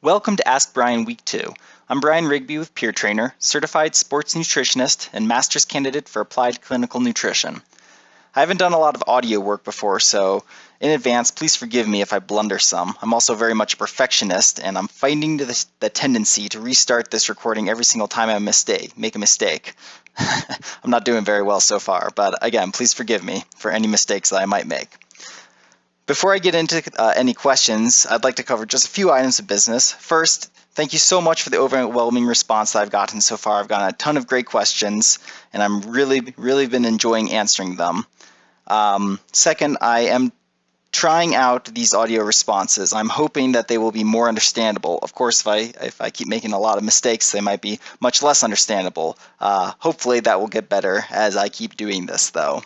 Welcome to Ask Brian Week 2. I'm Brian Rigby with Peer Trainer, certified sports nutritionist and master's candidate for applied clinical nutrition. I haven't done a lot of audio work before, so in advance, please forgive me if I blunder some. I'm also very much a perfectionist, and I'm fighting the tendency to restart this recording every single time I make a mistake. I'm not doing very well so far, but again, please forgive me for any mistakes that I might make. Before I get into any questions, I'd like to cover just a few items of business. First, thank you so much for the overwhelming response that I've gotten so far. I've gotten a ton of great questions, and I'm really been enjoying answering them. Second, I am trying out these audio responses. I'm hoping that they will be more understandable. Of course, if I keep making a lot of mistakes, they might be much less understandable. Hopefully that will get better as I keep doing this, though.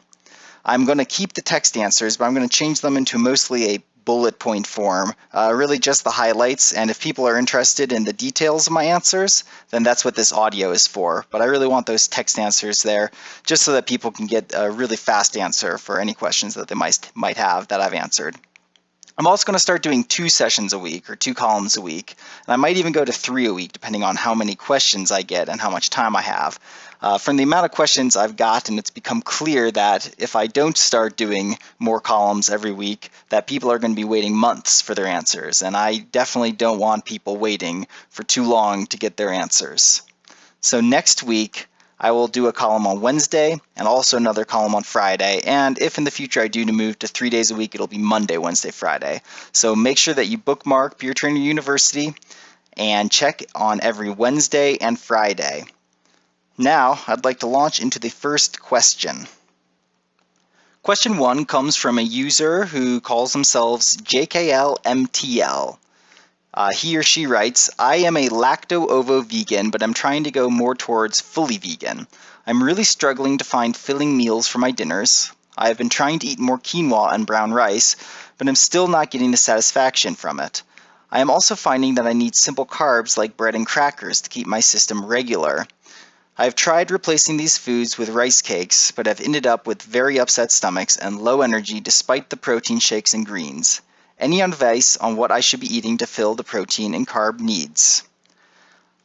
I'm going to keep the text answers, but I'm going to change them into mostly a bullet point form, really just the highlights, and if people are interested in the details of my answers, then that's what this audio is for. But I really want those text answers there just so that people can get a really fast answer for any questions that they might have that I've answered. I'm also going to start doing 2 sessions a week, or 2 columns a week, and I might even go to 3 a week depending on how many questions I get and how much time I have. From the amount of questions I've gotten, it's become clear that if I don't start doing more columns every week, that people are going to be waiting months for their answers, and I definitely don't want people waiting for too long to get their answers. So next week, I will do a column on Wednesday and also another column on Friday. And if in the future I do move to 3 days a week, it'll be Monday, Wednesday, Friday. So make sure that you bookmark Peer Trainer University and check on every Wednesday and Friday. Now, I'd like to launch into the first question. Question 1 comes from a user who calls themselves JKLMTL. He or she writes, I am a lacto-ovo vegan, but I'm trying to go more towards fully vegan. I'm really struggling to find filling meals for my dinners. I have been trying to eat more quinoa and brown rice, but I'm still not getting the satisfaction from it. I am also finding that I need simple carbs like bread and crackers to keep my system regular. I have tried replacing these foods with rice cakes, but have ended up with very upset stomachs and low energy despite the protein shakes and greens. Any advice on what I should be eating to fill the protein and carb needs?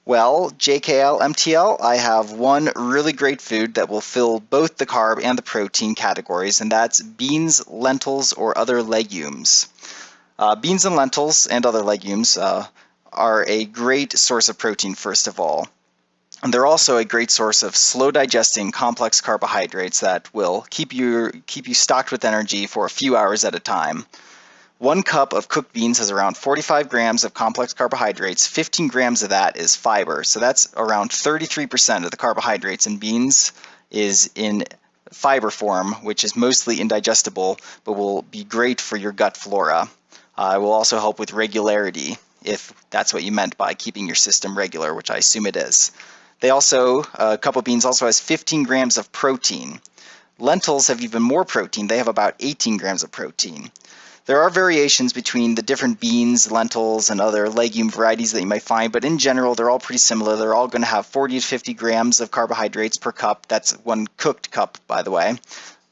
Well, JKLMTL, I have one really great food that will fill both the carb and the protein categories, and that's beans, lentils, or other legumes. Beans and lentils and other legumes are a great source of protein, first of all. And they're also a great source of slow digesting complex carbohydrates that will keep you stocked with energy for a few hours at a time. 1 cup of cooked beans has around 45 grams of complex carbohydrates. 15 grams of that is fiber. So that's around 33% of the carbohydrates in beans is in fiber form, which is mostly indigestible, but will be great for your gut flora. It will also help with regularity, if that's what you meant by keeping your system regular, which I assume it is. A cup of beans also has 15 grams of protein. Lentils have even more protein. They have about 18 grams of protein. There are variations between the different beans, lentils, and other legume varieties that you might find, but in general, they're all pretty similar. They're all going to have 40 to 50 grams of carbohydrates per cup. That's 1 cooked cup, by the way.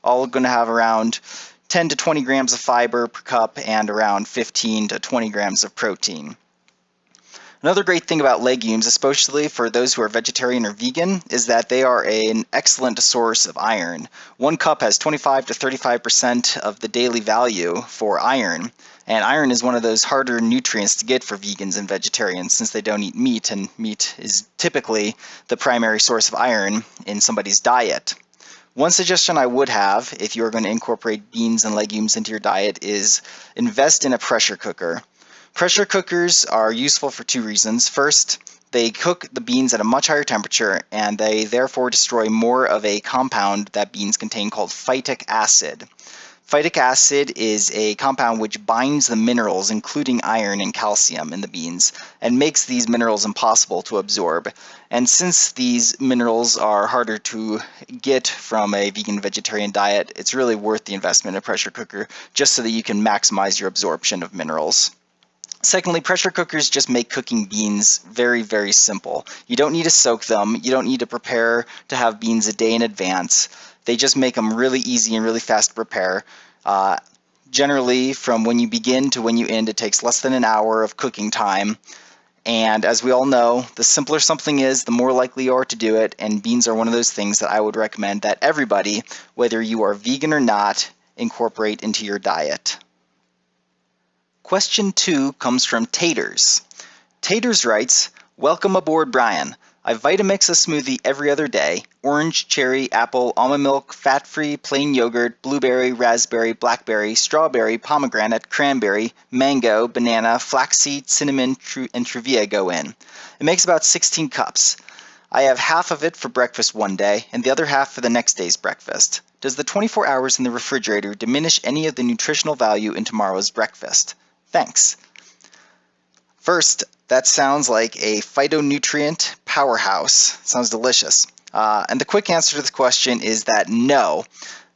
All going to have around 10 to 20 grams of fiber per cup and around 15 to 20 grams of protein. Another great thing about legumes, especially for those who are vegetarian or vegan, is that they are an excellent source of iron. 1 cup has 25 to 35% of the daily value for iron, and iron is one of those harder nutrients to get for vegans and vegetarians since they don't eat meat, and meat is typically the primary source of iron in somebody's diet. One suggestion I would have if you're going to incorporate beans and legumes into your diet is invest in a pressure cooker. Pressure cookers are useful for 2 reasons. First, they cook the beans at a much higher temperature, and they therefore destroy more of a compound that beans contain called phytic acid. Phytic acid is a compound which binds the minerals, including iron and calcium, in the beans, and makes these minerals impossible to absorb. And since these minerals are harder to get from a vegan-vegetarian diet, it's really worth the investment in a pressure cooker just so that you can maximize your absorption of minerals. Secondly, pressure cookers just make cooking beans very, very simple. You don't need to soak them. You don't need to prepare to have beans a day in advance. They just make them really easy and really fast to prepare. Generally, from when you begin to when you end, it takes less than an hour of cooking time. And as we all know, the simpler something is, the more likely you are to do it, and beans are one of those things that I would recommend that everybody, whether you are vegan or not, incorporate into your diet. Question 2 comes from Taters. Taters writes, "Welcome aboard, Brian. I Vitamix a smoothie every other day. Orange, cherry, apple, almond milk, fat-free, plain yogurt, blueberry, raspberry, blackberry, strawberry, pomegranate, cranberry, mango, banana, flaxseed, cinnamon, and Truvia go in. It makes about 16 cups. I have half of it for breakfast one day and the other half for the next day's breakfast. Does the 24 hours in the refrigerator diminish any of the nutritional value in tomorrow's breakfast? Thanks." First, that sounds like a phytonutrient powerhouse. Sounds delicious. And the quick answer to the question is that no,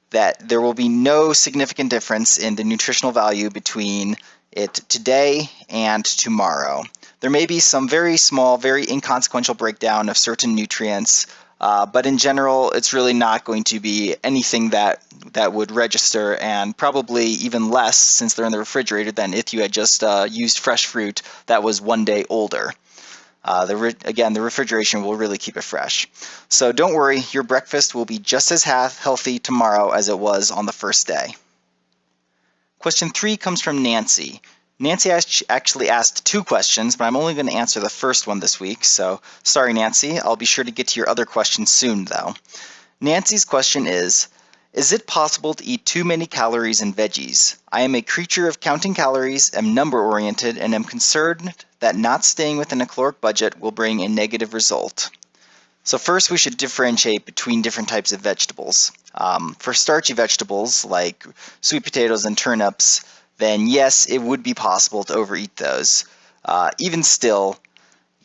that there will be no significant difference in the nutritional value between it today and tomorrow. There may be some very small, very inconsequential breakdown of certain nutrients, but in general, it's really not going to be anything that would register, and probably even less since they're in the refrigerator than if you had just used fresh fruit that was one day older. Again, the refrigeration will really keep it fresh. So don't worry, your breakfast will be just as healthy tomorrow as it was on the first day. Question 3 comes from Nancy. Nancy actually asked 2 questions, but I'm only going to answer the first one this week, so sorry Nancy, I'll be sure to get to your other questions soon though. Nancy's question is it possible to eat too many calories in veggies? I am a creature of counting calories, am number-oriented, and am concerned that not staying within a caloric budget will bring a negative result. So first we should differentiate between different types of vegetables. For starchy vegetables like sweet potatoes and turnips, then yes, it would be possible to overeat those. Even still,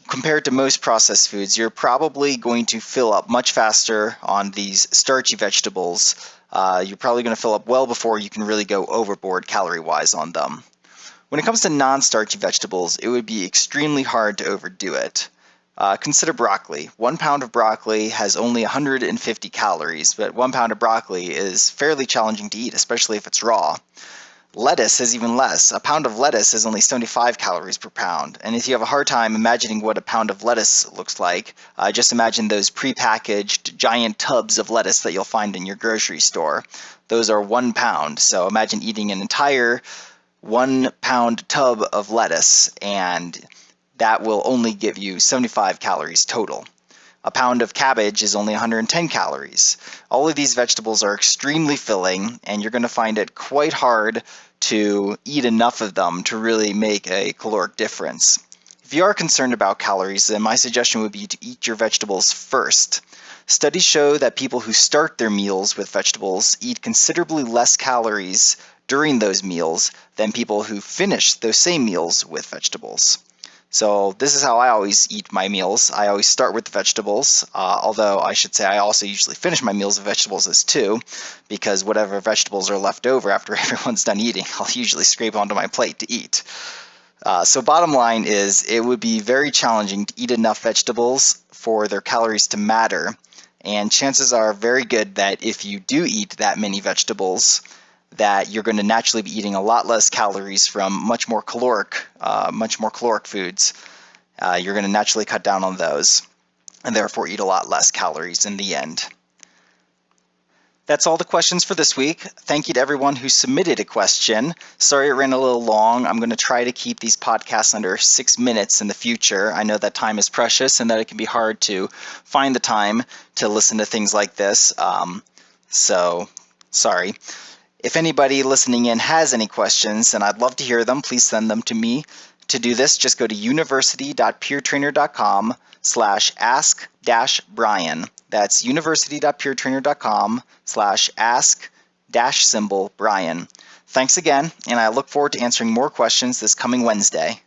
compared to most processed foods, you're probably going to fill up much faster on these starchy vegetables. You're probably going to fill up well before you can really go overboard calorie-wise on them. When it comes to non-starchy vegetables, it would be extremely hard to overdo it. Consider broccoli. 1 pound of broccoli has only 150 calories, but 1 pound of broccoli is fairly challenging to eat, especially if it's raw. Lettuce is even less. A pound of lettuce is only 75 calories per pound. And if you have a hard time imagining what a pound of lettuce looks like, just imagine those prepackaged giant tubs of lettuce that you'll find in your grocery store. Those are 1 pound. So imagine eating an entire 1 pound tub of lettuce, and that will only give you 75 calories total. A pound of cabbage is only 110 calories. All of these vegetables are extremely filling, and you're going to find it quite hard to eat enough of them to really make a caloric difference. If you are concerned about calories, then my suggestion would be to eat your vegetables first. Studies show that people who start their meals with vegetables eat considerably less calories during those meals than people who finish those same meals with vegetables. So this is how I always eat my meals. I always start with the vegetables, although I should say I also usually finish my meals with vegetables as too, because whatever vegetables are left over after everyone's done eating, I'll usually scrape onto my plate to eat. So bottom line is, it would be very challenging to eat enough vegetables for their calories to matter, and chances are very good that if you do eat that many vegetables, that you're going to naturally be eating a lot less calories from much more caloric foods. You're going to naturally cut down on those, and therefore eat a lot less calories in the end. That's all the questions for this week. Thank you to everyone who submitted a question. Sorry it ran a little long. I'm going to try to keep these podcasts under 6 minutes in the future. I know that time is precious and that it can be hard to find the time to listen to things like this. So sorry. If anybody listening in has any questions, then I'd love to hear them. Please send them to me. To do this, just go to university.peertrainer.com/ask-Brian. That's university.peertrainer.com/ask-Brian. Thanks again, and I look forward to answering more questions this coming Wednesday.